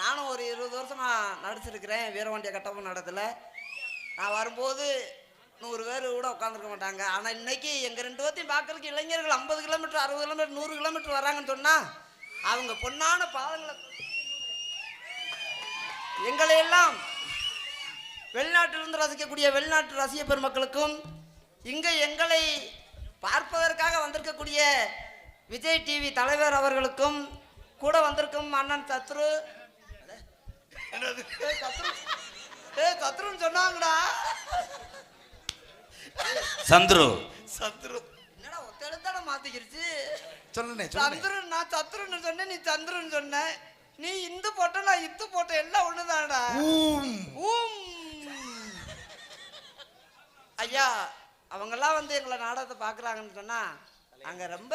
நானும் ஒரு 20 வருஷமா நடிச்சிருக்கிறேன் வீரபாண்டிய கட்டப்ப நடத்துல. நான் வரும்போது 100 பேர் கூட உட்காந்துருக்க மாட்டாங்க. ஆனால் இன்னைக்கு எங்கள் 2 பேர்த்தையும் பார்க்கறதுக்கு இளைஞர்கள் 50 கிலோமீட்டர் 60 கிலோமீட்டர் 100 கிலோமீட்டர் வராங்கன்னு சொன்னால் அவங்க பொன்னான பாதங்களை எங்களை எல்லாம் வெளிநாட்டிலிருந்து ரசிக்கக்கூடிய வெளிநாட்டு ரசிக பெருமக்களுக்கும் இங்கே எங்களை பார்ப்பதற்காக வந்திருக்கக்கூடிய விஜய் டிவி தலைவர் அவர்களுக்கும் கூட வந்திருக்கும் அண்ணன் சத்ரு சத்ருன்னு சொன்னாங்கடா. சந்துரு சத்ரு என்னடா ஒத்த எழுத்தாட மாத்திக்கிருச்சு. சொல்லுனே சந்துரு நான் சத்ருன்னு சொன்னேன், நீ சந்துருன்னு சொன்ன. நீ இந்து போட்ட நான் இத்து போட்ட எல்லாம் ஒண்ணுதான்டா. ஐயா அவங்கெல்லாம் வந்து எங்களை நாடகத்தை பாக்குறாங்கன்னு சொன்னா அங்க ரொம்ப